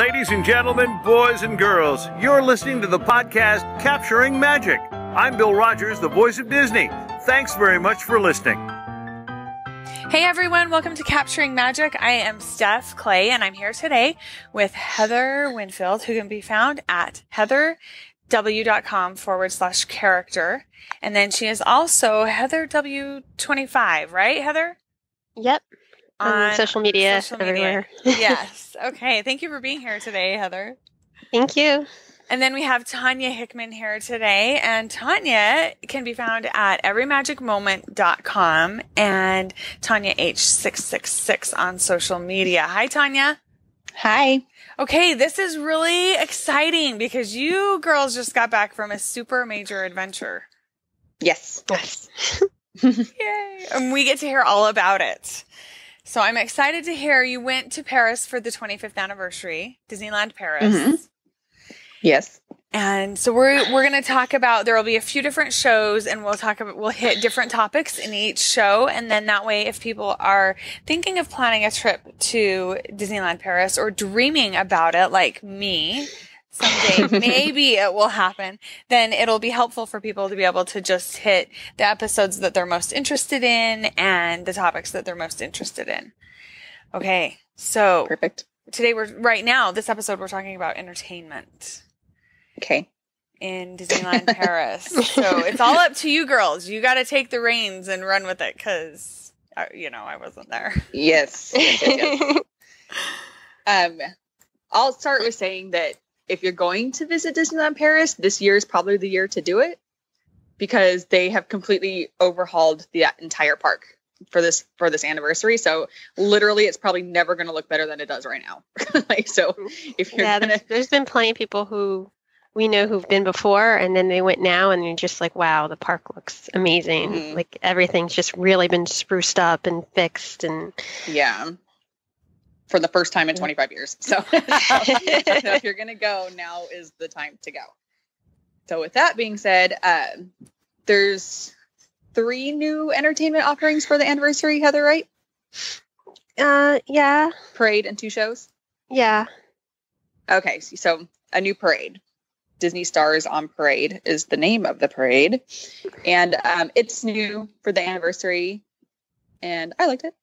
Ladies and gentlemen, boys and girls, you're listening to the podcast Capturing Magic. I'm Bill Rogers, the voice of Disney. Thanks very much for listening. Hey everyone, welcome to Capturing Magic. I am Steph Clay and I'm here today with Heather Winfield, who can be found at heatherw.com/character. And then she is also HeatherW25, right, Heather? Yep. On social media, everywhere. Yes. Okay. Thank you for being here today, Heather. Thank you. And then we have Tanya Hickman here today. And Tanya can be found at everymagicmoment.com and Tanya H666 on social media. Hi, Tanya. Hi. Okay, this is really exciting because you girls just got back from a super major adventure. Yes. Yay. And we get to hear all about it. So I'm excited to hear you went to Paris for the 25th anniversary, Disneyland Paris. Mm-hmm. Yes. And so we're going to talk about, there will be a few different shows and we'll hit different topics in each show. And then that way, if people are thinking of planning a trip to Disneyland Paris or dreaming about it like me, someday maybe it will happen, then it'll be helpful for people to be able to just hit the episodes that they're most interested in and the topics that they're most interested in. Okay. So perfect. Today this episode, we're talking about entertainment. Okay. In Disneyland Paris. So it's all up to you girls. You got to take the reins and run with it because, I wasn't there. Yes. I'll start with saying that if you're going to visit Disneyland Paris, this year is probably the year to do it because they have completely overhauled the entire park for this anniversary. So literally it's probably never going to look better than it does right now. If you're there's been plenty of people who we know who've been before and then they went now and you're just like, wow, the park looks amazing. Mm-hmm. Like everything's just really been spruced up and fixed and for the first time in 25 years. So if you're going to go, now is the time to go. So with that being said, there's 3 new entertainment offerings for the anniversary, Heather, right? Yeah. Parade and 2 shows? Yeah. Okay, so a new parade. Disney Stars on Parade is the name of the parade. And it's new for the anniversary. And I liked it.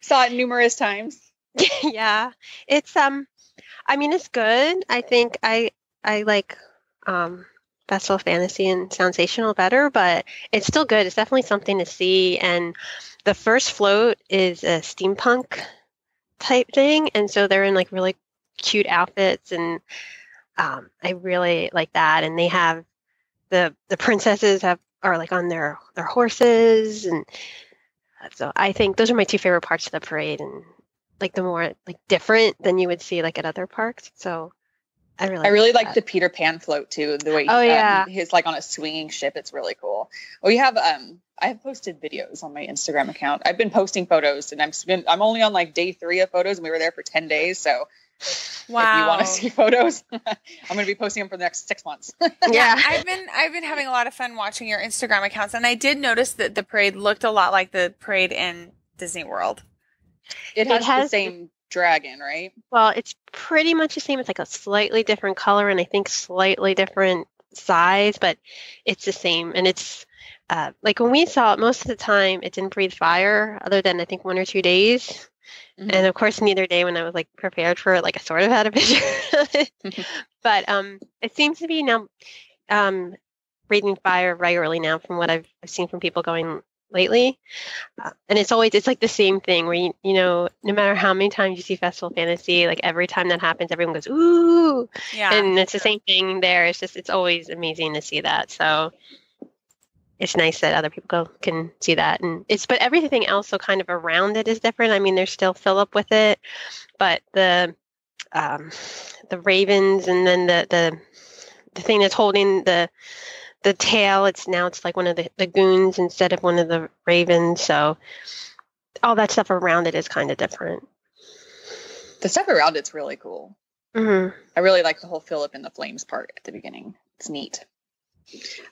Saw it numerous times. Yeah. It's it's good. I think I like Festival Fantasy and Sensational better, but it's still good. It's definitely something to see. And the first float is a steampunk type thing, and so they're in like really cute outfits, and I really like that. And they have the princesses are like on their horses, and so I think those are my 2 favorite parts of the parade, and like the more like different than you would see like at other parks. So I really like the Peter Pan float too. The way he's like on a swinging ship. It's really cool. We have I have posted videos on my Instagram account. I've been posting photos, and I'm only on like day 3 of photos, and we were there for 10 days. So wow. If you want to see photos, I'm going to be posting them for the next 6 months. Yeah, I've been having a lot of fun watching your Instagram accounts, and I did notice that the parade looked a lot like the parade in Disney World. It has the same dragon, right? Well, it's pretty much the same. It's like a slightly different color and I think slightly different size, but it's the same. And it's like when we saw it, most of the time it didn't breathe fire other than I think 1 or 2 days. Mm-hmm. And of course, neither day when I was like prepared for it, like I sort of had a picture of it. But it seems to be now breathing fire regularly now from what I've seen from people going lately. And it's like the same thing where, you know, no matter how many times you see Festival Fantasy, like every time that happens, everyone goes, ooh. Yeah. And it's the same thing there. It's always amazing to see that. So it's nice that other people can see that. But everything else, so kind of around it is different. I mean, there's still Philip with it, but the ravens and then the thing that's holding the tail, it's like one of the goons instead of one of the ravens. So all that stuff around it is kind of different. The stuff around it's really cool. Mm-hmm. I really like the whole Philip in the Flames part at the beginning. It's neat.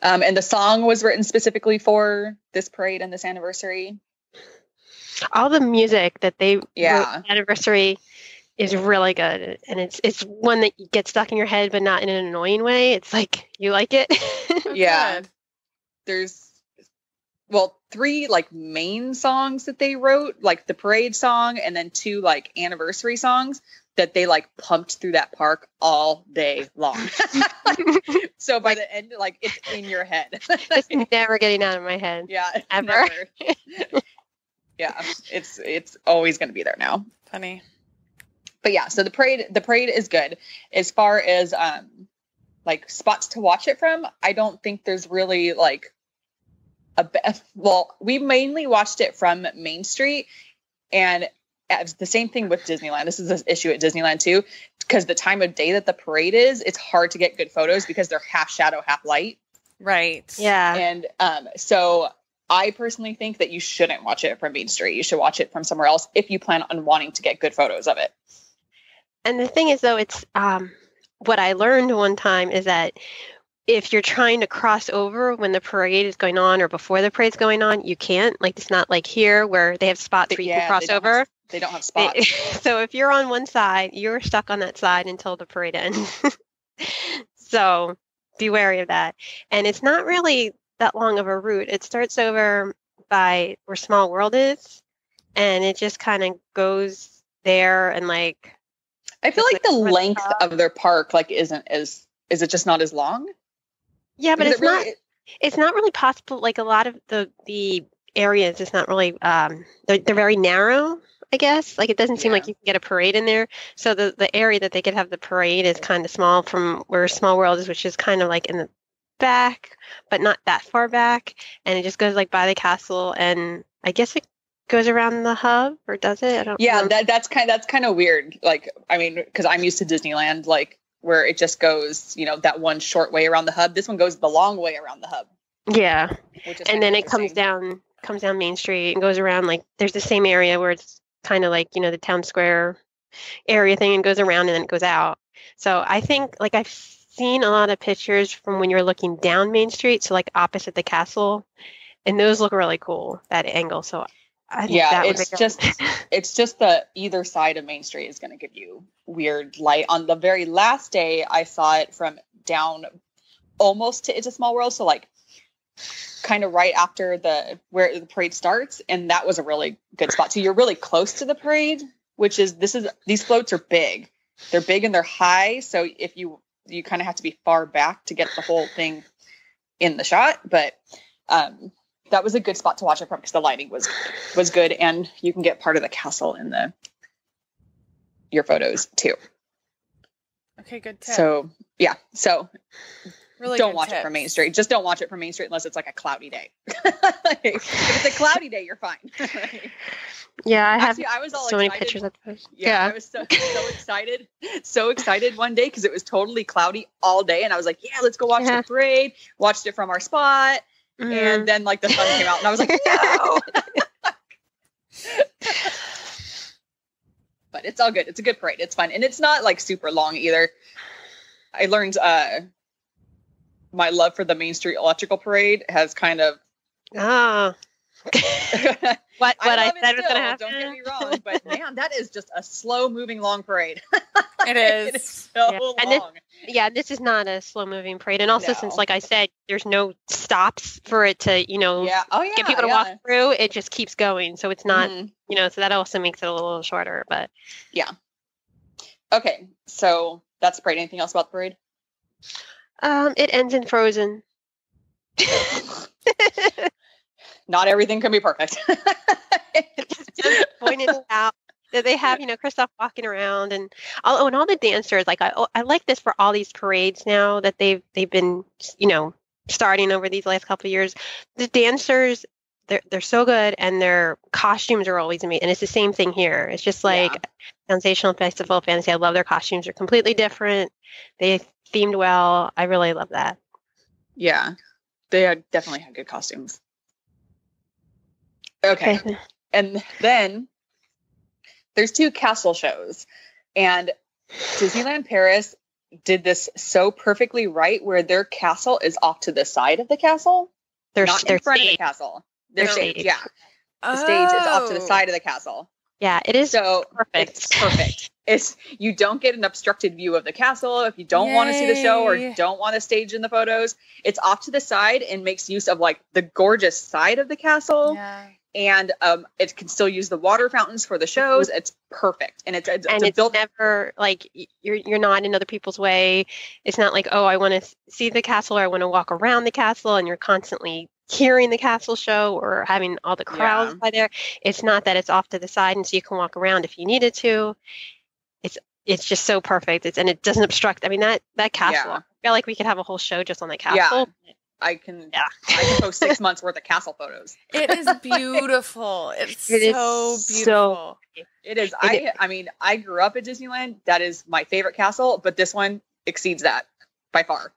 And the song was written specifically for this parade and this anniversary. All the music that they wrote for the anniversary is really good, and it's one that gets stuck in your head, but not in an annoying way. It's like you like it. Yeah. There's 3 like main songs that they wrote, like the parade song and then 2 like anniversary songs that they like pumped through that park all day long. So by the end, like it's in your head. It's never getting out of my head. Yeah. Ever. Never. Yeah. It's always going to be there now. Funny. But yeah, so the parade is good. As far as like spots to watch it from, I don't think there's really like we mainly watched it from Main Street, and it's the same thing with Disneyland. This is an issue at Disneyland too, because the time of day that the parade is, it's hard to get good photos because they're half shadow, half light. Right. Yeah. And so I personally think that you shouldn't watch it from Main Street. You should watch it from somewhere else if you plan on wanting to get good photos of it. And the thing is, though, it's what I learned one time is that if you're trying to cross over when the parade is going on or before the parade's going on, you can't. Like, it's not like here where they have spots where you can cross over. They don't have spots. So if you're on one side, you're stuck on that side until the parade ends. So be wary of that. And it's not really that long of a route. It starts over by where Small World is, and it just kind of goes there and like. I feel like the length of their park like isn't as. Is it just not as long? Yeah, but it's not really possible. Like a lot of the areas, it's not really, they're very narrow, I guess. Like it doesn't seem like you can get a parade in there. So the area that they could have the parade is kind of small from where Small World is, which is kind of like in the back, but not that far back. And it just goes like by the castle, and I guess it goes around the hub, or does it? I don't know. that's kind of weird. Like, I mean, because I'm used to Disneyland, like, where it just goes, that one short way around the hub. This one goes the long way around the hub. Yeah. And then it comes down Main Street and goes around, like, there's the same area where it's kind of like, the town square area thing, and goes around and then it goes out. So I think, like, I've seen a lot of pictures from when you're looking down Main Street, so like opposite the castle, and those look really cool, that angle. So I think it's just the either side of Main Street is going to give you weird light. On the very last day, I saw it from down almost to It's a Small World, so like kind of right after where the parade starts, and that was a really good spot. So you're really close to the parade, these floats are big. They're big and they're high, so if you kind of have to be far back to get the whole thing in the shot, but that was a good spot to watch it from because the lighting was good, and you can get part of the castle in your photos too. Okay, good tip. So yeah, really don't watch it from Main Street. Just don't watch it from Main Street unless it's like a cloudy day. If it's a cloudy day, you're fine. Yeah, I was all so excited. many pictures of those. Yeah, I was so excited one day because it was totally cloudy all day, and I was like, yeah, let's go watch the parade. Watched it from our spot. Mm-hmm. And then like the sun came out and I was like, no. But it's all good. It's a good parade. It's fun. And it's not like super long either. I learned my love for the Main Street Electrical Parade has kind of what I said was going to happen. Don't get me wrong, but man, that is just a slow moving long parade. It is. It is so long. This is not a slow moving parade. And also since, like I said, there's no stops for it to, get people to walk through, it just keeps going. So it's not, so that also makes it a little shorter, but yeah. Okay. So that's the parade. Anything else about the parade? It ends in Frozen. Not everything can be perfect. Just pointed out that they have, Kristoff walking around and all the dancers. Like I like this for all these parades now that they've been, starting over these last couple of years. The dancers, they're so good, and their costumes are always amazing. And it's the same thing here. It's just like Sensational Festival Fantasy. I love their costumes. They're completely different. They themed well. I really love that. Yeah, they definitely had good costumes. Okay. And then there's 2 castle shows, and Disneyland Paris did this so perfectly right where their castle is off to the side of the castle, not in front of the castle. Their stage, yeah. The stage is off to the side of the castle. Yeah, it is so perfect. It's perfect. You don't get an obstructed view of the castle if you don't want to see the show or don't want to stage in the photos. It's off to the side and makes use of like the gorgeous side of the castle. Yeah. And it can still use the water fountains for the shows. It's perfect, and it's never like you're not in other people's way. It's not like, oh, I want to see the castle or I want to walk around the castle, and you're constantly hearing the castle show or having all the crowds by there. It's not that. It's off to the side, and so you can walk around if you needed to. It's just so perfect. And it doesn't obstruct. I mean, that castle. I feel like we could have a whole show just on the castle. Yeah. I can post 6 months worth of castle photos. It is beautiful. It's so beautiful. It is. I mean, I grew up at Disneyland. That is my favorite castle, but this one exceeds that by far.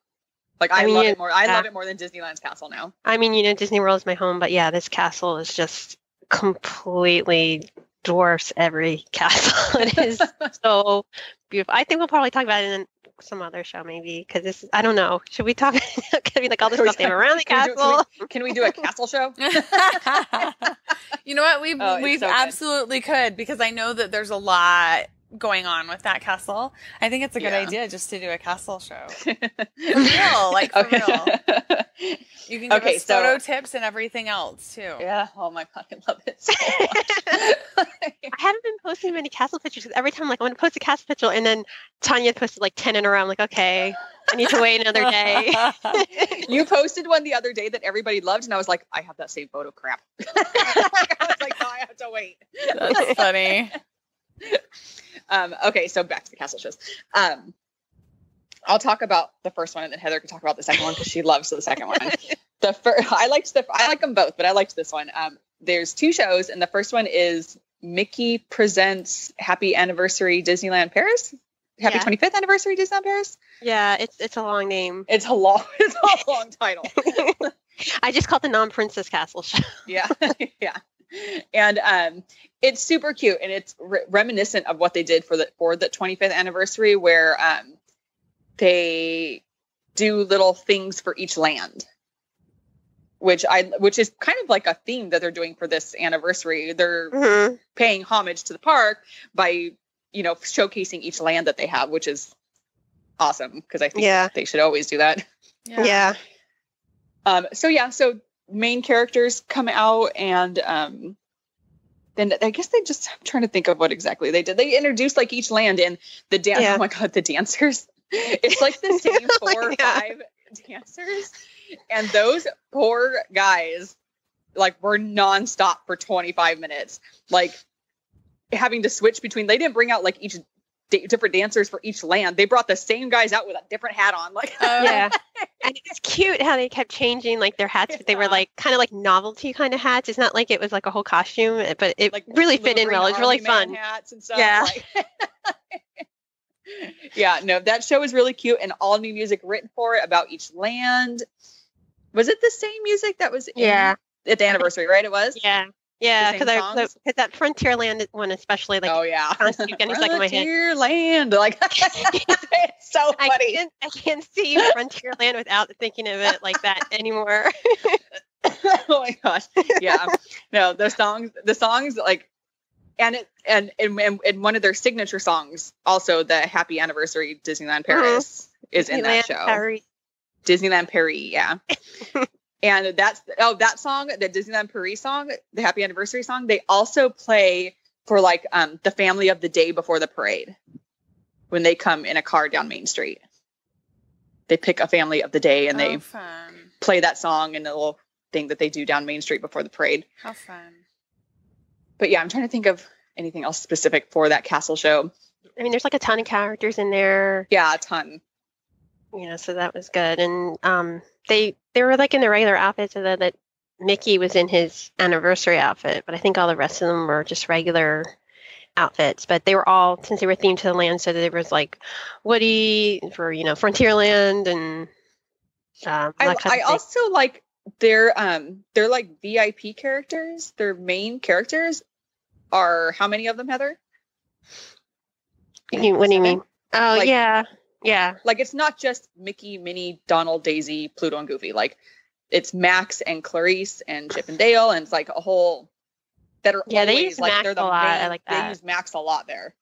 Like I love it more. I love it more than Disneyland's castle now. I mean, Disney World is my home, but yeah, this castle is just completely dwarfs every castle. It is so beautiful. I think we'll probably talk about it in some other show maybe, because this I don't know, should we talk could be like all the stuff they have around the castle? Can we do a castle show? You know what, we so absolutely could, because I know that there's a lot going on with that castle. I think it's a good idea just to do a castle show. For real, like for real. You can give us photo tips and everything else too. Yeah. Oh my God, I love it so much. I haven't been posting many castle pictures because every time like I want to post a castle picture and then Tanya posted like 10 in a row. I'm like, okay, I need to wait another day. You posted one the other day that everybody loved, and I was like, I have that same photo. Crap. I was like, no, I have to wait. That's funny. Okay, so back to the castle shows. I'll talk about the first one, and then Heather can talk about the second one because she loves the second one. I like them both, but I liked this one. There's 2 shows, and the first one is Mickey Presents Happy Anniversary Disneyland Paris. Happy 25th Anniversary Disneyland Paris. Yeah, it's a long name. It's a long title. I just call it the Non-Princess Castle show. Yeah, yeah. And it's super cute, and it's reminiscent of what they did for the 25th anniversary, where they do little things for each land, which is kind of like a theme that they're doing for this anniversary. They're paying homage to the park by showcasing each land that they have, which is awesome, because I think they should always do that. Yeah. So main characters come out, and then I guess I'm trying to think of what exactly they did. They introduced like each land and the dance. Oh my God, the dancers. It's like the same 4 or 5 dancers, and those poor guys like were nonstop for 25 minutes, like having to switch between. They didn't bring out like each different dancers for each land. They brought the same guys out with a different hat on. Like, yeah. And it's cute how they kept changing like their hats, but they were like kind of like novelty kind of hats. It's not like it was like a whole costume, but it like really fit in well. It was really fun. Hats and stuff. Yeah. Yeah, no, that show was really cute, and all new music written for it about each land. Was it the same music that was at the anniversary, right? It was? Yeah. Yeah, because that Frontierland one especially, like, constantly getting stuck in my head. Frontierland, like, it's so funny. I can't see Frontierland without thinking of it like that anymore. Oh my gosh, yeah. No, the songs, like, and one of their signature songs, also the Happy Anniversary Disneyland Paris is in that show. Disneyland Paris, yeah. And that song, the Disneyland Paris song, the Happy Anniversary song, they also play for like the family of the day before the parade when they come in a car down Main Street. They pick a family of the day and they play that song in a little thing that they do down Main Street before the parade. How fun. But yeah, I'm trying to think of anything else specific for that castle show. I mean, there's like a ton of characters in there. Yeah, a ton. So that was good. And they were like in their regular outfits, so that Mickey was in his anniversary outfit, but I think all the rest of them were just regular outfits. But they were all, since they were themed to the land, so there was like Woody for Frontierland, and I also like they're like VIP characters. Their main characters are how many of them, Heather? What do you mean? Oh, like, yeah. Like, it's not just Mickey, Minnie, Donald, Daisy, Pluto, and Goofy. Like, it's Max and Clarice and Chip and Dale, and it's like a whole that are Yeah, they always use like Max they're the a lot. main. I like that. They use Max a lot there.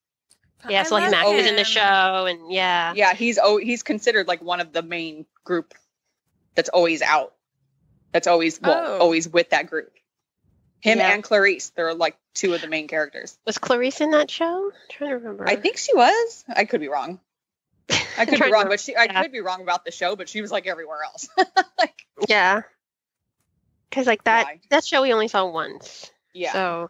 Yeah, so like I he's love always in the him. show, and yeah. Yeah, he's considered like one of the main group that's always out. That's always always with that group. Him and Clarice, they're like two of the main characters. Was Clarice in that show? I'm trying to remember. I think she was. I could be wrong. I could be wrong, but I could be wrong about the show, but she was like everywhere else. Like, yeah. Because like that show we only saw once. Yeah. So,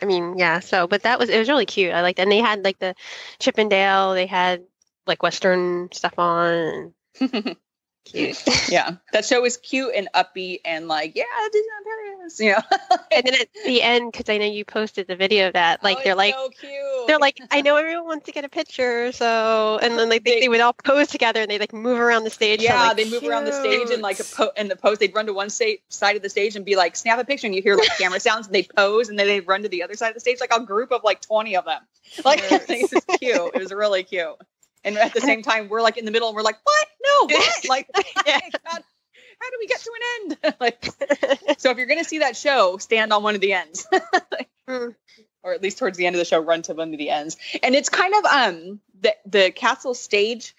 I mean, yeah. So, but it was really cute. I liked it. And they had like the Chip and Dale. They had like Western stuff on. Cute. Yeah, that show is cute and upbeat and like, yeah, Disneyland Paris, you know. And then at the end, because I know you posted the video of that, like they're like, so cute. They're like, I know everyone wants to get a picture, so and then like they would all pose together and they like move around the stage. Yeah, so, like, they move around the stage and like in the pose, they'd run to one side of the stage and be like, snap a picture, and you hear like camera sounds, and they pose, and then they run to the other side of the stage, like a group of like 20 of them. Like, it was cute. It was really cute. And at the same time, we're like in the middle and we're like, what? No, what? Like, God, how do we get to an end? Like, so if you're going to see that show, stand on one of the ends. Or at least towards the end of the show, run to one of the ends. And it's kind of, the castle stage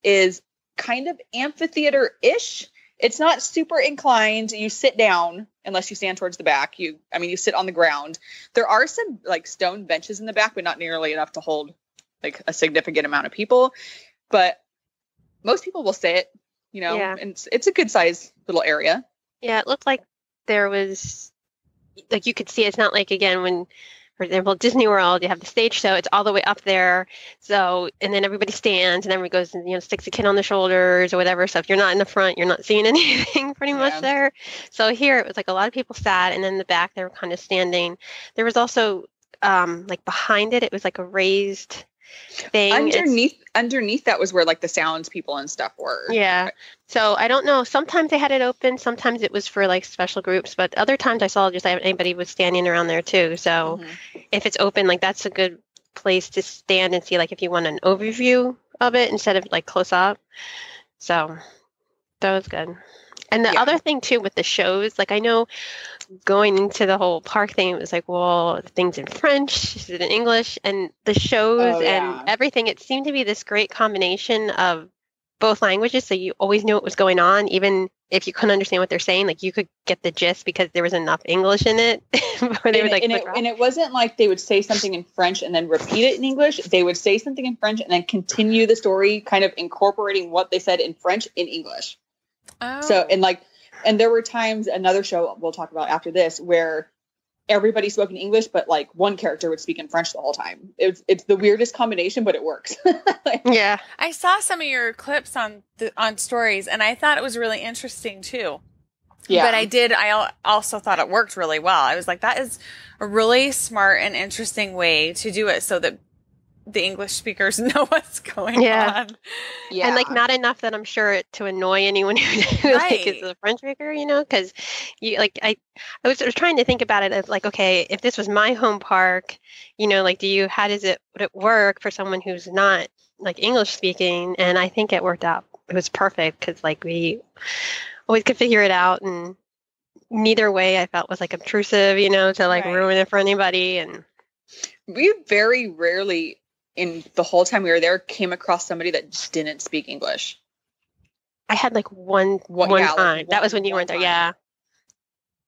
is kind of amphitheater-ish. It's not super inclined. You sit down unless you stand towards the back. You sit on the ground. There are some like stone benches in the back, but not nearly enough to hold like a significant amount of people, but most people will sit, you know, and it's a good size little area. Yeah, it looked like there was, like you could see, it's not like, again, when, for example, Disney World, you have the stage show, it's all the way up there. So, and then everybody stands and everybody goes and, sticks a kid on the shoulders or whatever. So if you're not in the front, you're not seeing anything pretty much there. So here it was like a lot of people sat, and in the back they were kind of standing. There was also, like behind it was like a raised thing underneath that was where like the sounds people and stuff were. Yeah. So I don't know. Sometimes they had it open. Sometimes it was for like special groups, but other times I saw just anybody was standing around there too. So if it's open, like that's a good place to stand and see, like if you want an overview of it instead of like close up. So that was good. And the other thing too with the shows, like I know going into the whole park thing, it was like, well, the thing's in French, is it in English? And the shows and everything, it seemed to be this great combination of both languages. So you always knew what was going on, even if you couldn't understand what they're saying, like you could get the gist because there was enough English in it. And it wasn't like they would say something in French and then repeat it in English. They would say something in French and then continue the story, kind of incorporating what they said in French in English. Oh. So, and there were times, another show we'll talk about after this, where everybody spoke in English, but like one character would speak in French the whole time. It's the weirdest combination, but it works. Yeah. I saw some of your clips on stories, and I thought it was really interesting too. Yeah. But I also thought it worked really well. I was like, that is a really smart and interesting way to do it so that the English speakers know what's going on. Yeah. And like not enough that I'm sure to annoy anyone who like is a French speaker, because you like I was trying to think about it as like, okay, if this was my home park, like would it work for someone who's not like English speaking? And I think it worked out. It was perfect because like we always could figure it out, and neither way I felt was like obtrusive, to like ruin it for anybody. And we very rarely in the whole time we were there came across somebody that just didn't speak English. I had like one time. That was when you weren't there. Yeah.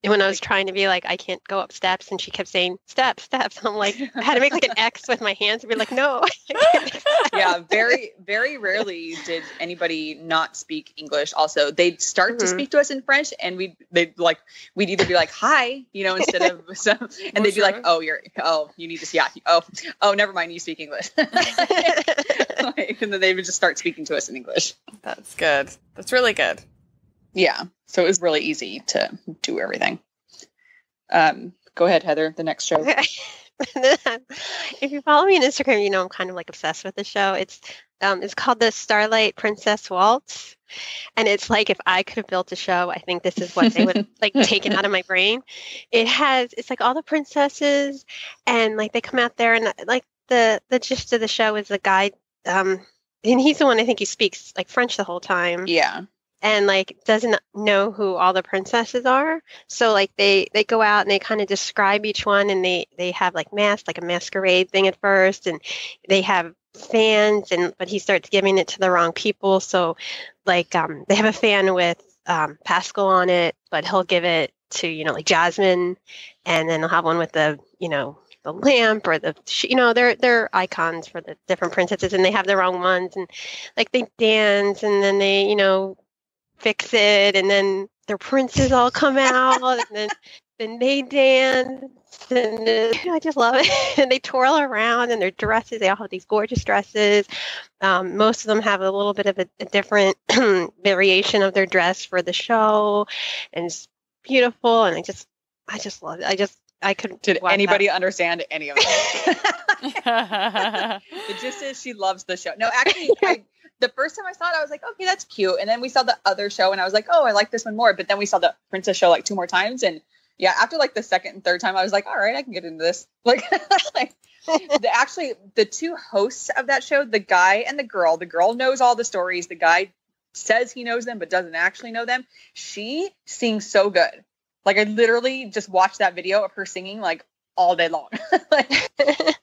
And when I was trying to be like, I can't go up steps, and she kept saying steps. I'm like, I had to make like an X with my hands and be like, no. Yeah, very, very rarely did anybody not speak English. Also, they'd start to speak to us in French, and we'd either be like, hi, instead of and they'd be like, you need this, never mind, you speak English. And then they would just start speaking to us in English. That's good. That's really good. Yeah. So it was really easy to do everything. Go ahead, Heather, the next show. If you follow me on Instagram, I'm kind of like obsessed with the show. It's called the Starlight Princess Waltz. And it's like, if I could have built a show, I think this is what they would have like taken out of my brain. It's like all the princesses, and like they come out there, and like the gist of the show is the guy, and he's the one, I think he speaks like French the whole time. Yeah. and like doesn't know who all the princesses are. So like they go out and they kind of describe each one, and they have like like a masquerade thing at first, and they have fans, and but he starts giving it to the wrong people. So like they have a fan with Pascal on it, but he'll give it to like Jasmine, and then they'll have one with the the lamp or they're icons for the different princesses, and they have the wrong ones, and like they dance, and then they fix it, and then their princes all come out, and then they dance, and then, I just love it. And they twirl around in their dresses. They all have these gorgeous dresses. Most of them have a little bit of a different variation of their dress for the show, and it's beautiful. And I just love it. I could. Did anybody understand any of it? The gist is she loves the show. No, actually, the first time I saw it, I was like, okay, that's cute. And then we saw the other show, and I was like, oh, I like this one more. But then we saw the princess show like 2 more times, and yeah, after like the second and third time, I was like, all right, I can get into this. Like, the 2 hosts of that show, the guy and the girl knows all the stories. The guy says he knows them, but doesn't actually know them. She sings so good. Like, I literally just watched that video of her singing like all day long. Like,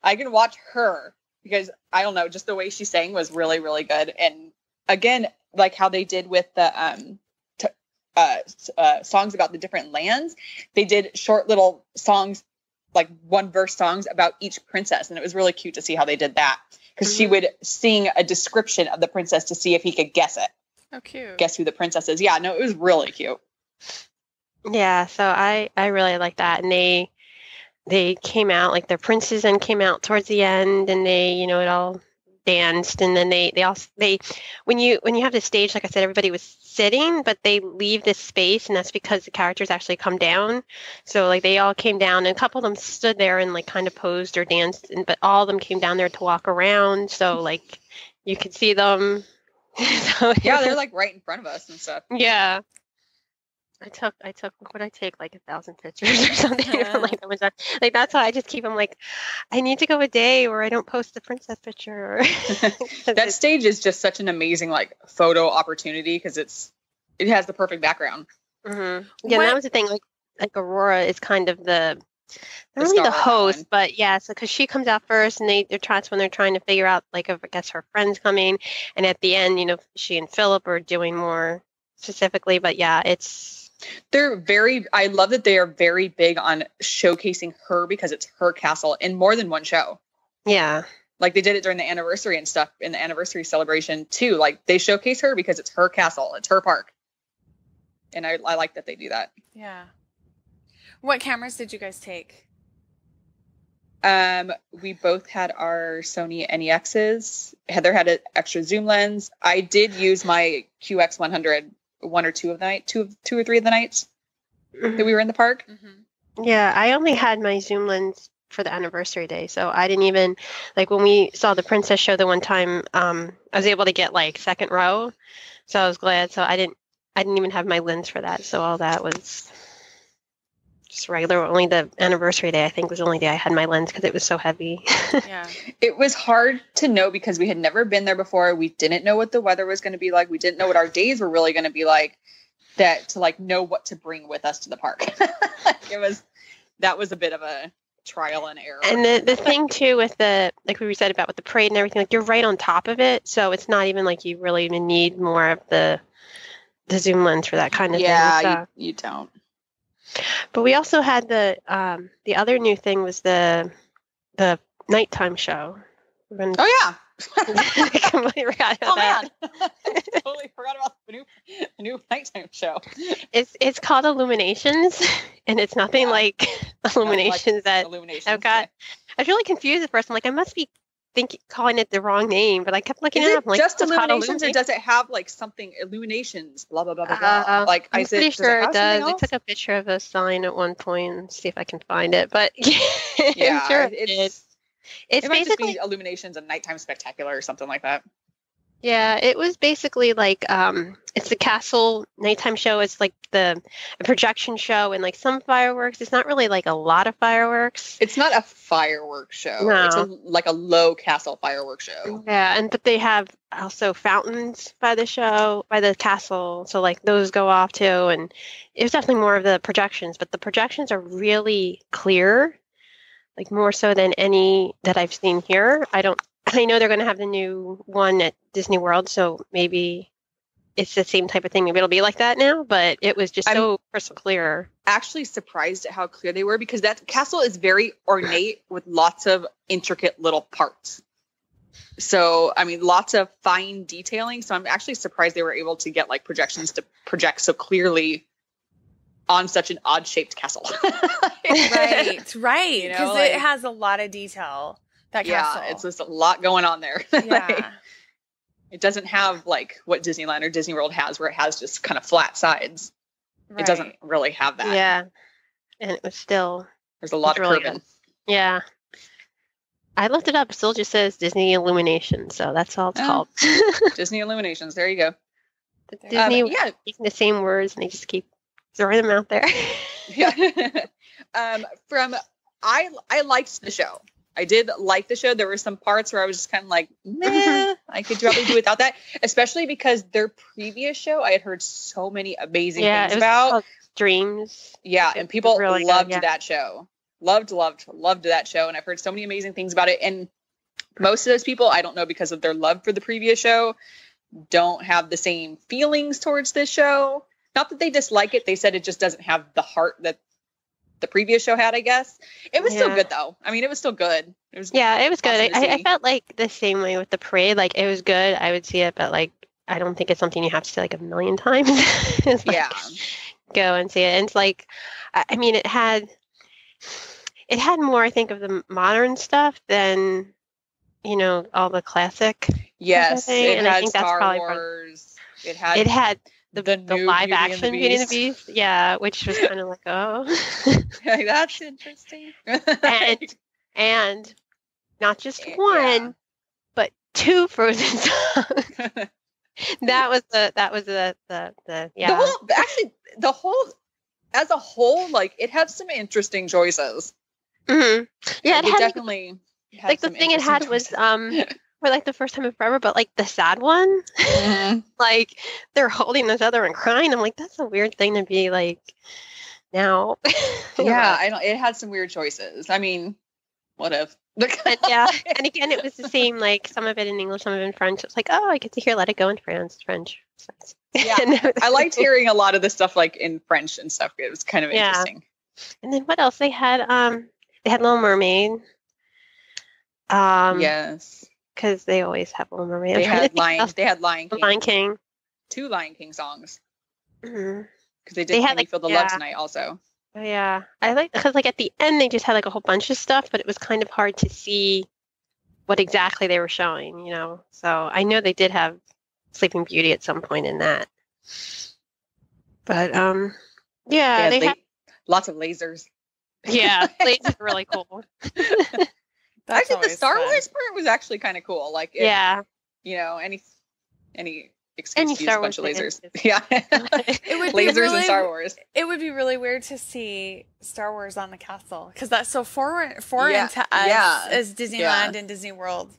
I can watch her because I don't know, just the way she sang was really, really good. And again, like how they did with the songs about the different lands, they did short little songs, like 1-verse songs about each princess, and it was really cute to see how they did that, because she would sing a description of the princess to see if he could guess it. Oh, cute. Guess who the princess is. Yeah, no, it was really cute. Yeah, so I really like that. And they came out, like the princes then came out towards the end, and they it all danced, and then they when you have the stage, like I said, everybody was sitting, but they leave this space, and that's because the characters actually come down. So like they all came down, and a couple of them stood there and like kind of posed or danced, but all of them came down there to walk around, so like you could see them. So, yeah, they're like right in front of us and stuff. Yeah. I took what would I take, like 1,000 pictures or something. Like that's why I just keep them, like I need to go a day where I don't post the princess picture. That stage is just such an amazing like photo opportunity, because it has the perfect background. Mm-hmm. Yeah, that was the thing. Like Aurora is kind of not only the host, but yeah, so because she comes out first, and that's when they're trying to figure out, like, if I guess her friend's coming, and at the end, she and Philip are doing more specifically. But yeah, I love that they are very big on showcasing her, because it's her castle in more than one show. Yeah. Like they did it during the anniversary and stuff, in the anniversary celebration too. Like they showcase her because it's her castle, it's her park. And I like that they do that. Yeah. What cameras did you guys take? We both had our Sony NEXs. Heather had an extra zoom lens. I did use my QX100 1 or 2 of the night, 2 or 3 of the nights that we were in the park. Mm-hmm. Yeah, I only had my zoom lens for the anniversary day, so I didn't even, like when we saw the princess show the one time, I was able to get like second row, so I was glad. So I didn't even have my lens for that, so all that was just regular. Only the anniversary day, I think, was the only day I had my lens, because it was so heavy. Yeah. It was hard to know because we had never been there before. We didn't know what the weather was going to be like. We didn't know what our days were really going to be like, that to like know what to bring with us to the park. That was a bit of a trial and error. And the thing too with like we said about with the parade and everything, like you're right on top of it, so it's not even like you really even need more of the zoom lens for that kind of thing. Yeah, you don't. But we also had the other new thing was the nighttime show. Oh yeah. I completely forgot about that. Totally forgot about the new nighttime show. It's called Illuminations, and it's nothing like Illuminations that I've got. I was really confused at first. I'm like, I must be calling it the wrong name, but I kept looking it up. I'm like, just Illuminations, or does it have like something Illuminations? Blah blah blah blah blah. Like I'm pretty sure it does. I took a picture of a sign at one point and see if I can find it, but yeah, I'm sure it did. It's it might just be Illuminations and Nighttime Spectacular or something like that. Yeah, it was basically like it's the castle nighttime show. It's like a projection show and like some fireworks. It's not really like a lot of fireworks. It's not a fireworks show. No. It's like a low castle fireworks show. Yeah, but they have also fountains by the castle. So like those go off too, and it was definitely more of the projections, but the projections are really clear, like more so than any that I've seen here. I know they're going to have the new one at Disney World, so maybe it's the same type of thing. Maybe it'll be like that now, but it was just so crystal clear. Actually surprised at how clear they were because that castle is very ornate with lots of intricate little parts. So, I mean, lots of fine detailing. So I'm actually surprised they were able to get like projections to project so clearly on such an odd shaped castle. Right. You know, Because like- it has a lot of detail. That castle. Yeah, it's just a lot going on there. Yeah. It doesn't have like what Disneyland or Disney World has, where it has just kind of flat sides. Right. It doesn't really have that. Yeah, and it was still There's a lot of really curving. yeah. I looked it up. It still just says Disney Illumination, so that's all it's Oh. called. Disney Illuminations. There you go. Disney, Yeah. using the same words, and they just keep throwing them out there. Yeah. I liked the show. I did like the show. There were some parts where I was just kind of like, meh, I could probably do without that. Especially because their previous show, I had heard so many amazing things it was about. called Dreams. Yeah, and people really good, loved yeah. that show. Loved that show. And I've heard so many amazing things about it. And most of those people, I don't know, because of their love for the previous show, don't have the same feelings towards this show. Not that they dislike it. They said it just doesn't have the heart that the previous show had, I guess. It was still good, though. I mean, it was still good. It was good. awesome I felt like the same way with the parade. Like, it was good. I would see it, but like, I don't think it's something you have to see like a million times. It's like, yeah. go and see it. And it's like, I mean, it had more, I think, of the modern stuff than, you know, all the classic. Yes, it and I had think that's Star probably Wars. It had the new live Beauty and the action Beauty and the Beast. Beast. Yeah, which was kind of like, oh. That's interesting. and not just Yeah. one, but two Frozen songs. that was the yeah. The whole as a whole, like, it had some interesting choices. Mm-hmm. Yeah, it had definitely had like the some thing it had interesting was choices. for like the first time in forever, but like the sad one, Mhm. like they're holding each other and crying. I'm like, that's a weird thing to be like now. Yeah, I don't. It had some weird choices. I mean, what if? But yeah, and again, it was the same. Like some of it in English, some of it in French. It's like, oh, I get to hear "Let It Go" in French. Yeah, I liked hearing a lot of the stuff like in French and stuff. It was kind of Yeah. interesting. And then what else? They had Little Mermaid. Yes, because they always have Little Mermaid. they I'm trying to had think Lion. of They had Lion King. Lion King. 2 Lion King songs Mhm. because they They did had, "Can You like, Feel the yeah. Love Tonight" also. Oh, yeah, I like because like at the end they just had like a whole bunch of stuff, but it was kind of hard to see what exactly they were showing, you know. So I know they did have Sleeping Beauty at some point in that, but yeah, they had lots of lasers. yeah, it's really cool. That's Actually, the always Star fun. Wars part was actually kind of cool. Like, Yeah, you know, any excuse Any to use Star a bunch of Wars lasers. thing. Yeah, It would be lasers really, and Star Wars. It would be really weird to see Star Wars on the castle because that's so foreign Yeah, to us yeah, as Disneyland and Disney World.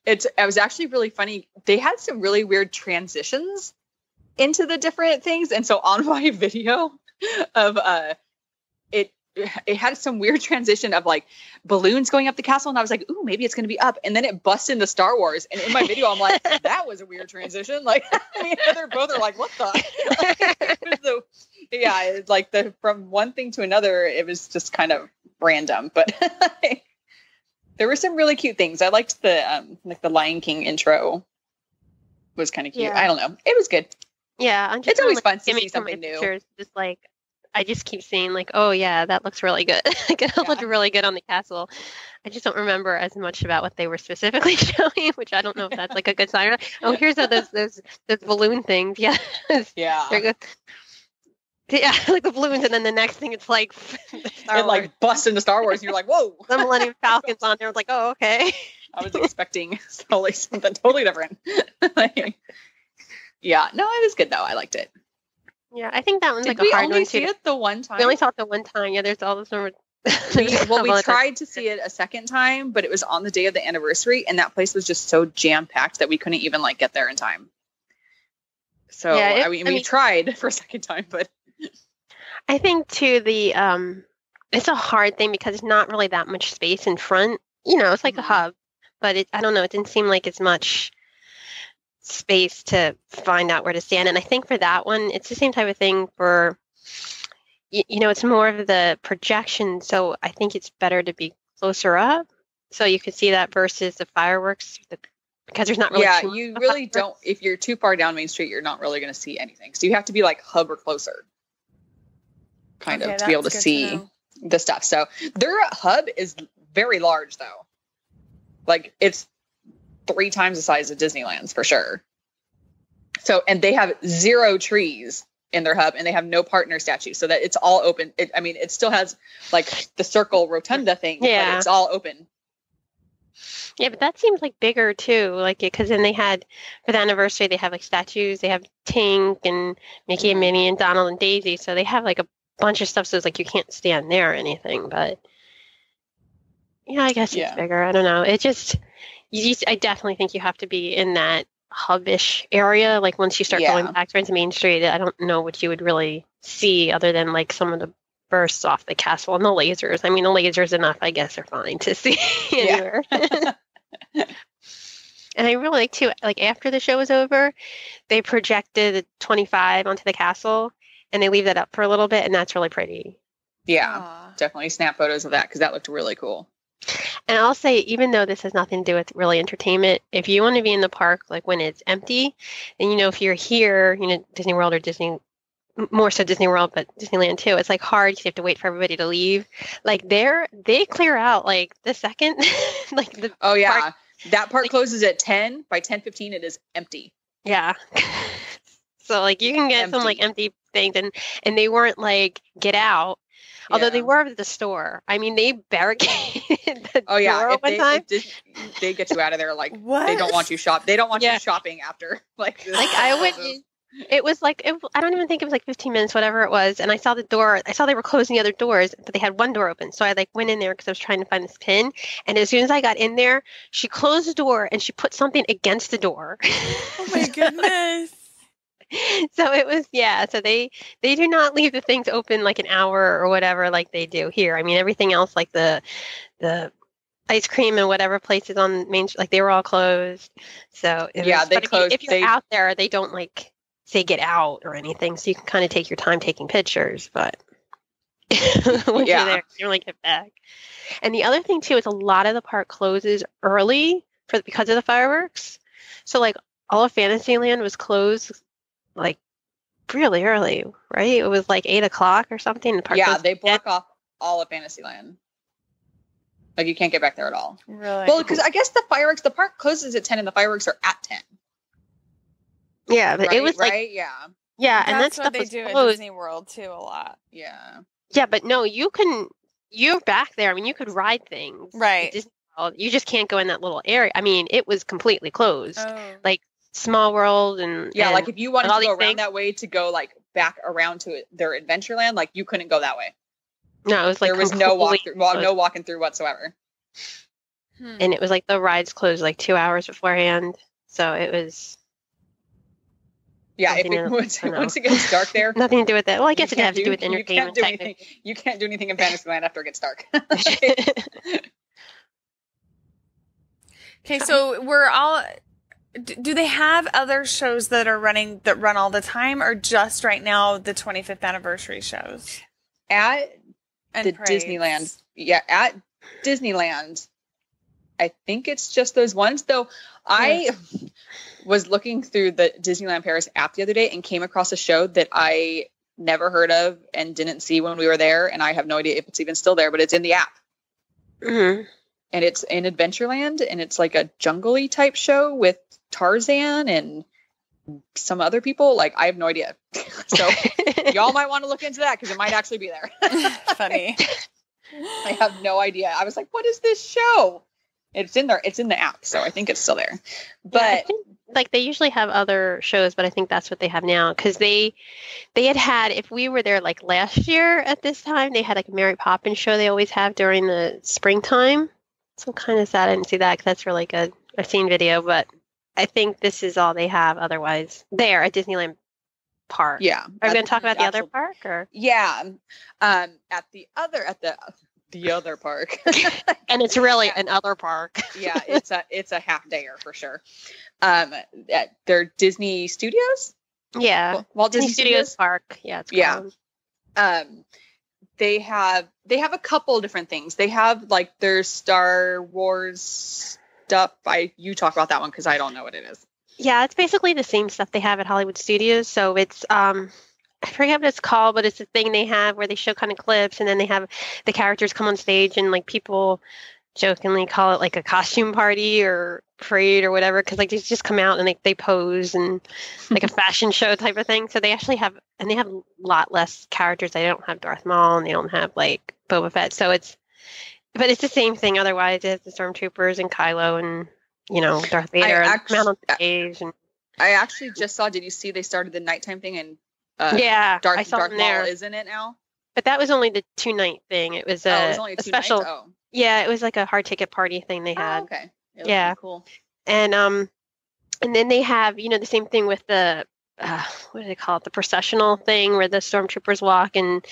It was actually really funny. They had some really weird transitions into the different things, and so on my video of it had some weird transition of like balloons going up the castle, and I was like, ooh, maybe it's going to be up, and then it busts into Star Wars, and in my video I'm like, that was a weird transition. Like, me and Heather both are like, what the? So, yeah, it's like from one thing to another, it was just kind of random, but there were some really cute things. I liked the like the Lion King intro was kind of cute. Yeah. I don't know, it was good. yeah. I'm just It's always gonna, fun to give me see some of something the new. pictures, just like I just keep seeing like, oh yeah, that looks really good. Like, it looked really good on the castle. I just don't remember as much about what they were specifically showing, which I don't know if that's like a good sign. Or, oh, here's those balloon things. Yeah, Yeah, they're good. Yeah, like the balloons, and then the next thing it's like Star it like busts into Star Wars, and you're like, whoa. the Millennium Falcon's on there. I was like, oh, okay. I was expecting totally something totally different. Like, yeah, no, it was good though. I liked it. Yeah, I think that one's Did like a hard we one only too. see it the one time? We only saw it the one time. Yeah, there's all those number. We tried to see it a second time, but it was on the day of the anniversary, and that place was just so jam packed that we couldn't even like get there in time. So yeah, we tried for a second time, but I think too it's a hard thing because it's not really that much space in front. It's like a hub, but I don't know. It didn't seem like as much space to find out where to stand. And I think for that one, it's the same type of thing for, it's more of the projection. So I think it's better to be closer up so you could see that versus the fireworks because there's not really. Yeah, you really don't. If you're too far down Main Street, you're not really going to see anything. So you have to be like hub or closer, kind of, to be able to see the stuff. So their hub is very large, though. Like it's 3 times the size of Disneyland's for sure. So, and they have 0 trees in their hub, and they have no partner statue, so that it's all open. It still has like the circle rotunda thing, but it's all open. Yeah, but that seems like bigger too, like because then they had for the anniversary they have like statues. They have Tink and Mickey and Minnie and Donald and Daisy, so they have like a bunch of stuff. So it's like you can't stand there or anything, but yeah, I guess it's bigger. I don't know. It just I definitely think you have to be in that hub-ish area. Like once you start going back towards Main Street, I don't know what you would really see other than like some of the bursts off the castle and the lasers. I mean, the lasers enough, I guess, are fine to see anywhere. And I really like too, like after the show was over, they projected 25 onto the castle and they leave that up for a little bit, and that's really pretty. Yeah, definitely snap photos of that because that looked really cool. And I'll say, even though this has nothing to do with really entertainment, if you want to be in the park like when it's empty, and if you're here, Disney World or Disney, more so Disney World, but Disneyland too, it's like hard because you have to wait for everybody to leave. Like they clear out like the second, like the park, that part closes at 10. By 10:15, it is empty. Yeah. So like you can get some like empty things, and they weren't like get out. Although they were at the store. I mean, they barricaded the door one time. They get you out of there. Like, what? They don't want you They don't want you shopping after. Like I would. It was like, I don't even think it was like 15 minutes, whatever it was. And I saw the door. I saw they were closing the other doors, but they had one door open. So I like went in there because I was trying to find this pin. And as soon as I got in there, she closed the door and she put something against the door. Oh my goodness. So it was, so they do not leave the things open like an hour or whatever like they do here. I mean, everything else like the ice cream and whatever places on Main Street, like they were all closed. So they closed. If you're out there, they don't like say get out or anything. So you can kind of take your time taking pictures, but once you're there, you don't get back. And the other thing too is a lot of the park closes early because of the fireworks. So like all of Fantasyland was closed like really early, right? It was like 8:00 or something. The park they block off all of Fantasyland. Like you can't get back there at all. Really? Well, because I guess the park closes at 10 and the fireworks are at 10. Yeah, but it was like yeah, and that's that what stuff they was do closed. at Disney World too a lot. Yeah, but no, you're back there. I mean, you could ride things, right? Disney World. You just can't go in that little area. I mean, it was completely closed. Like Small World and like if you wanted to go around that way to go like back around to their Adventureland, like you couldn't go that way. No, it was like there was no walking through whatsoever. And it was like the rides closed like 2 hours beforehand, so it was. Yeah, once it gets dark there, nothing to do with it. Well, I guess it has to do with entertainment. You can't do anything in Fantasyland after it gets dark. Okay, so we're all. Do they have other shows that run all the time, or just right now the 25th anniversary shows? At Disneyland, at Disneyland, I think it's just those ones. Though I was looking through the Disneyland Paris app the other day and came across a show that I never heard of and didn't see when we were there, and I have no idea if it's even still there, but it's in the app. Mm-hmm. And it's in Adventureland, and it's like a jungle-y type show with Tarzan and some other people. Like, I have no idea. So y'all might want to look into that because it might actually be there. Funny. I have no idea. I was like, what is this show? It's in there. It's in the app, so I think it's still there. But I think, like, they usually have other shows, but I think that's what they have now, because they had, if we were there like last year at this time, they had like a Mary Poppins show they always have during the springtime. So I'm kind of sad I didn't see that, because that's really good. I've seen video, but I think this is all they have otherwise there at Disneyland Park. yeah, Are we going to talk about the other park, or? Yeah, at the other park. And it's really an other park. Yeah, it's a half dayer for sure. At their Disney Studios. Yeah, Walt Disney Studios Park. Yeah, it's called. They have a couple different things. They have like their Star Wars stuff. You talk about that one because I don't know what it is. Yeah, it's basically the same stuff they have at Hollywood Studios. So it's I forget what it's called, but it's a thing they have where they show kind of clips, and then they have the characters come on stage, and like people jokingly call it like a costume party or parade or whatever, because like they just come out and they pose and like a fashion show type of thing. So they actually have, and they have a lot less characters. They don't have Darth Maul, and they don't have like Boba Fett. So it's the same thing. Otherwise, it's the Stormtroopers and Kylo and Darth Vader and come out on stage. And I actually just saw. Did you see they started the nighttime thing and yeah, I saw Darth them there. Maul is in it now. But that was only the 2-night thing. It was only a special. Oh. Yeah, it was like a hard ticket party thing they had. Oh, okay. Yeah, cool. And then they have the same thing with the what do they call it? The processional thing where the stormtroopers walk and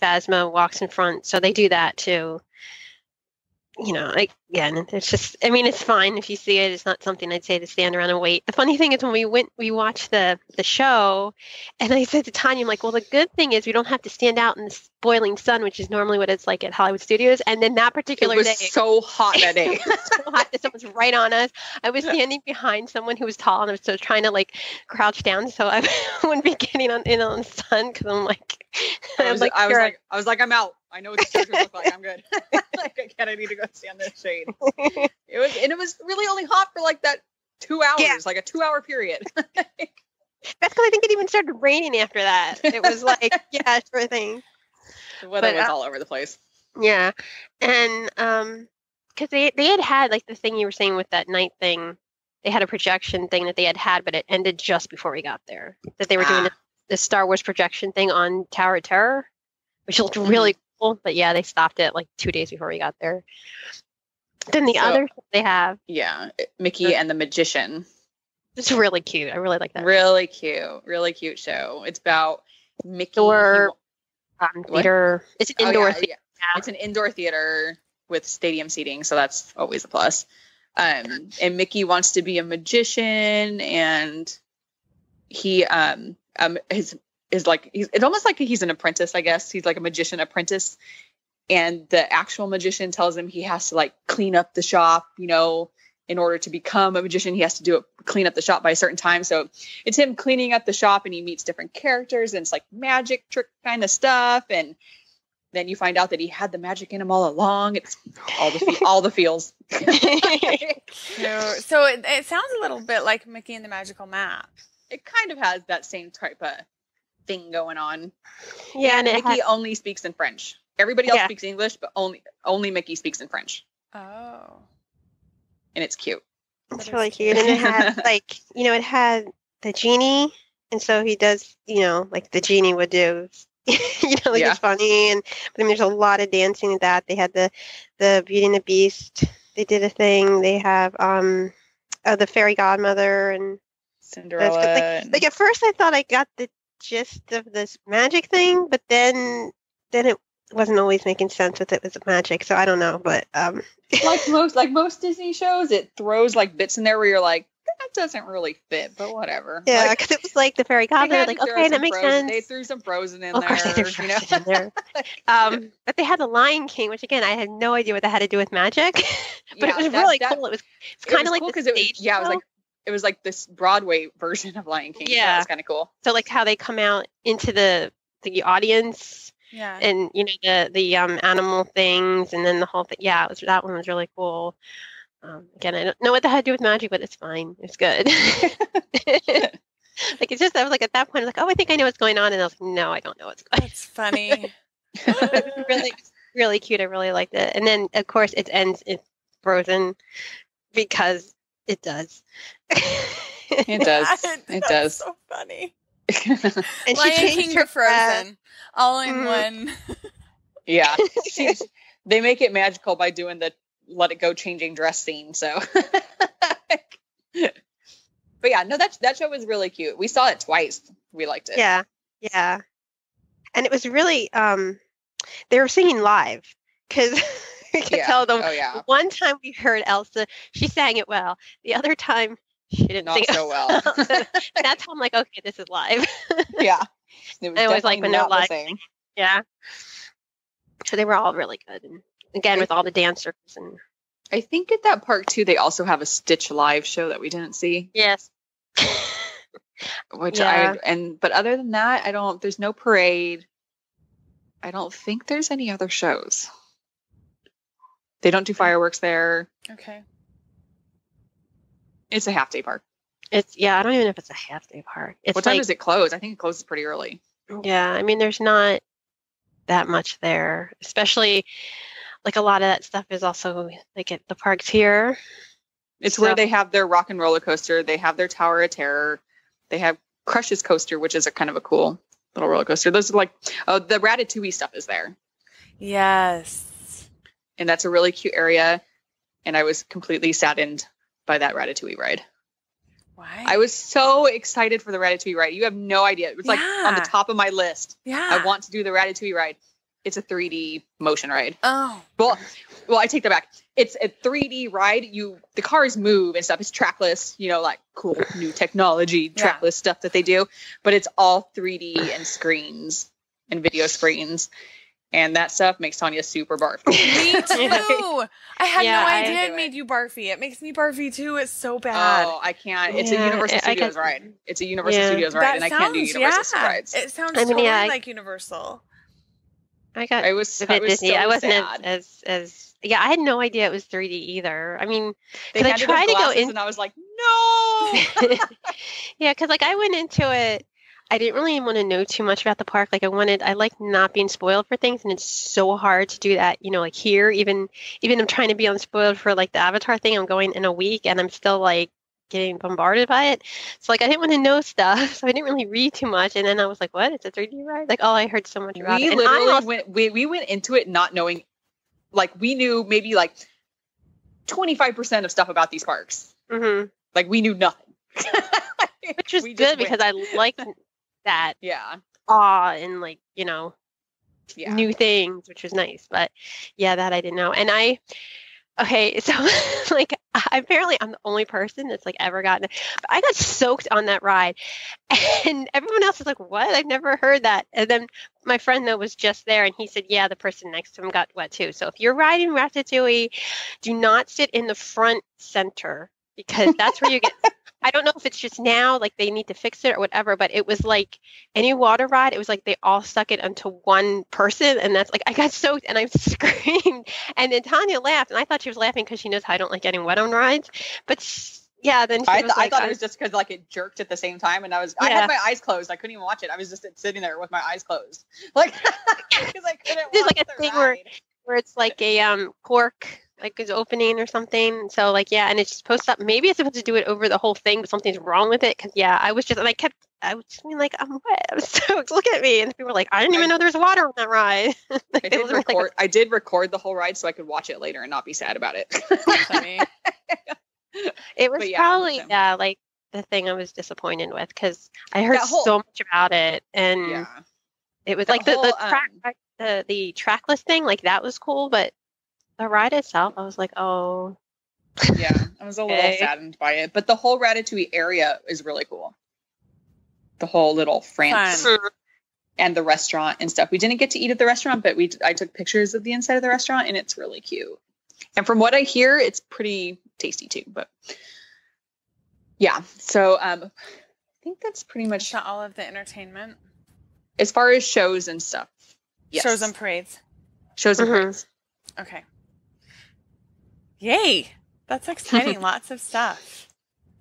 Phasma walks in front. So they do that too. Again, it's just, I mean, it's fine if you see it. It's not something I'd say to stand around and wait. The funny thing is when we watched the show, and I said to Tanya, I'm like, well, the good thing is we don't have to stand out in the boiling sun, which is normally what it's like at Hollywood Studios. And then that particular day. It was so hot that day. It was so hot that someone was right on us. I was standing behind someone who was tall, and I was so trying to like crouch down so I wouldn't be getting on the sun, because I'm like, I was like, I'm out. I know what the characters look like. I'm good. I need to go stand in the shade. It was really only hot for like that 2 hours, like a 2-hour period. That's because I think it even started raining after that. It was like, yeah, sure thing. The weather was all over the place. Yeah. And because they had like the thing you were saying with that night thing, they had a projection thing that they had, but it ended just before we got there. That they were doing the Star Wars projection thing on Tower of Terror, which looked really cool. But yeah, they stopped it like 2 days before we got there. Then the other they have. Yeah, Mickey and the Magician. It's really cute. I really like that. Really cute show. It's about Mickey. Theater. It's an indoor theater. Yeah. It's an indoor theater with stadium seating, so that's always a plus. And Mickey wants to be a magician, and he is like it's almost like he's an apprentice, I guess. He's like a magician apprentice, and the actual magician tells him he has to like clean up the shop, in order to become a magician. He has to clean up the shop by a certain time. So it's him cleaning up the shop, and he meets different characters, and it's like magic trick kind of stuff. And then you find out that he had the magic in him all along. It's all the feels. So it sounds a little bit like Mickey and the Magical Map. It kind of has that same type of thing going on. Yeah, and Mickey only speaks in French. Everybody else speaks English, but only Mickey speaks in French. Oh. And it's cute. It's really cute. And it had it had the genie, and so he does, like the genie would do. It's funny, and there's a lot of dancing in that. They had the Beauty and the Beast. They did a thing. They have the fairy godmother and Cinderella. Like at first I thought I got the gist of this magic thing, but then it wasn't always making sense with it was magic. So I don't know, but like most Disney shows, it throws like bits in there where you're like, that doesn't really fit, but whatever. Yeah, because it was like the fairy godmother, like, okay, that makes sense. They threw some Frozen in there. Of course they threw Frozen in there. But they had the Lion King, which again, I had no idea what that had to do with magic. But it was really cool. It was kind of like cool the stage show. It was like this Broadway version of Lion King. Yeah, it was kind of cool. So like how they come out into the audience. Yeah. And the animal things, and then the whole thing. Yeah, that one was really cool. Again, I don't know what that had to do with magic, but it's fine. It's good. Like it's just I was like at that point I was like, oh, I think I know what's going on, and I was like, no, I don't know what's going on. That's funny. Really, really cute. I really liked it. And then of course it ends. Frozen because it does. It does. It does. So funny. And Lion changed King her to Frozen, all in one. Yeah. They make it magical by doing the let it go changing dress scene. So, but yeah, no, that show was really cute. We saw it twice. We liked it. Yeah. Yeah. And it was really, they were singing live because we could tell them. Oh, yeah. One time we heard Elsa, she sang it well. The other time she didn't Not sing it so well. That's how I'm like, okay, this is live. Yeah. It was I always like when they're not the live. same. Yeah. So they were all really good. And again, with all the dancers. And I think at that park, too, they also have a Stitch live show that we didn't see. yes. Which Yeah. but other than that, there's no parade. I don't think there's any other shows. They don't do fireworks there. Okay. It's a half day park. I don't even know if it's a half day park. It's What time does it close? I think it closes pretty early. Yeah, I mean, there's not that much there, especially like a lot of that stuff is also like at the parks here. It's where they have their rock and roller coaster. They have their Tower of Terror. They have Crush's coaster, which is a kind of a cool little roller coaster. Those are like, the Ratatouille stuff is there. Yes. And that's a really cute area. And I was completely saddened by that Ratatouille ride. Why? I was so excited for the Ratatouille ride. You have no idea. It was like on the top of my list. Yeah. I want to do the Ratatouille ride. It's a 3D motion ride. Oh. Well, I take that back. It's a 3D ride. The cars move and stuff. It's trackless, like cool new technology, trackless stuff that they do. But it's all 3D and screens and video screens. And that stuff makes Tanya super barfy. Me too. I had no idea it do made you barfy. It makes me barfy too. It's so bad. Oh, I can't. It's a Universal Studios ride. It's a Universal Studios ride, and I can't do Universal rides. It sounds totally like Universal. I was a bit Disney. So I wasn't sad. as I had no idea it was 3D either. I mean, they I tried to go in, and I was like, no. Yeah, because like I went into it. I didn't really want to know too much about the park. Like I like not being spoiled for things, and it's so hard to do that. Like here, even I'm trying to be unspoiled for like the Avatar thing. I'm going in a week, and I'm still like getting bombarded by it. So like I didn't want to know stuff, so I didn't really read too much. And then I was like, "What? It's a 3D ride?" Like, I heard so much about it. We literally we went into it not knowing. Like we knew maybe like 25% of stuff about these parks. Mm-hmm. Like we knew nothing, which was good because I like that awe and like new things, which was nice. But that I didn't know. And so like apparently I'm the only person that's like ever gotten it, but I got soaked on that ride, and everyone else was like, "What? I've never heard that." And then my friend though was just there, and he said, "Yeah, the person next to him got wet too." So if you're riding Ratatouille, do not sit in the front center because that's where you get. I don't know if it's just now, like they need to fix it or whatever, but it was like any water ride, it was like they all stuck it onto one person. And that's like, I got soaked and I screamed. And then Tanya laughed, and I thought she was laughing because she knows how I don't like getting wet on rides. But then I thought it was just because like it jerked at the same time. And I had my eyes closed. I couldn't even watch it. I was just sitting there with my eyes closed. Like, because I couldn't watch There's like a the thing ride. where it's like a cork like is opening or something. So like, and it's supposed to, maybe it's supposed to do it over the whole thing, but something's wrong with it. Cause I was just being like, I'm wet. I was stoked. Look at me. And people were like, I didn't even know there's water on that ride. I did record the whole ride so I could watch it later and not be sad about it. Funny. It was probably like the thing I was disappointed with because I heard so much about it, and it was like the trackless thing, like that was cool, but the ride itself, I was like, oh. Yeah, I was a little saddened by it. But the whole Ratatouille area is really cool. The whole little France and the restaurant and stuff. We didn't get to eat at the restaurant, but I took pictures of the inside of the restaurant, and it's really cute. And from what I hear, it's pretty tasty too. But yeah, so I think that's pretty much not all of the entertainment. As far as shows and stuff. Yes. Shows and parades. Shows and parades. Okay. Yay. That's exciting. Lots of stuff.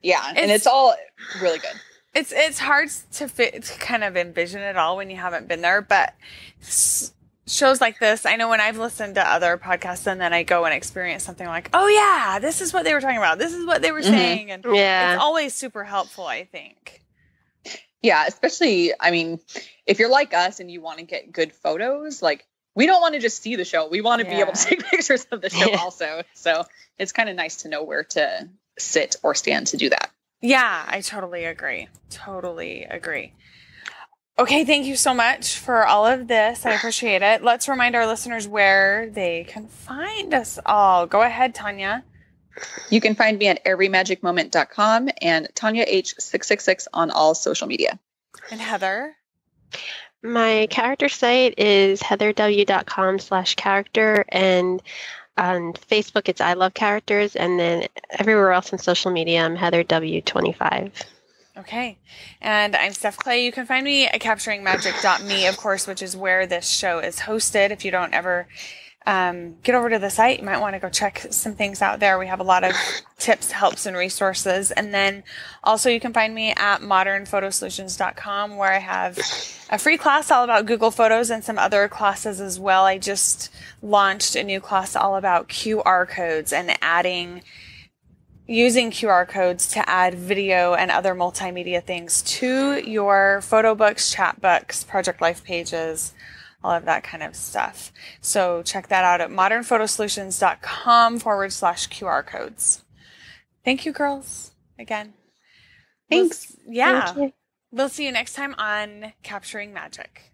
Yeah. And it's all really good. It's hard to kind of envision it all when you haven't been there, but shows like this, I know when I've listened to other podcasts and then I go and experience something like, oh yeah, this is what they were talking about. This is what they were saying. And it's always super helpful, I think. Yeah, especially, I mean, if you're like us and you want to get good photos, like we don't want to just see the show. We want to be able to take pictures of the show also. So it's kind of nice to know where to sit or stand to do that. Yeah, I totally agree. Totally agree. Okay, thank you so much for all of this. I appreciate it. Let's remind our listeners where they can find us all. Go ahead, Tanya. You can find me at everymagicmoment.com and Tanya H666 on all social media. And Heather? My character site is heatherw.com/character, and on Facebook it's I Love Characters, and then everywhere else on social media I'm heatherw25. Okay. And I'm Steph Clay. You can find me at capturingmagic.me, of course, which is where this show is hosted. If you don't ever get over to the site, you might want to go check some things out there. We have a lot of tips, helps, and resources. And then also you can find me at modernphotosolutions.com, where I have a free class all about Google Photos and some other classes as well. I just launched a new class all about QR codes and using QR codes to add video and other multimedia things to your photo books, chat books, project life pages, all of that kind of stuff. So check that out at modernphotosolutions.com/QR codes. Thank you, girls, again. Thanks. Thank you. We'll see you next time on Capturing Magic.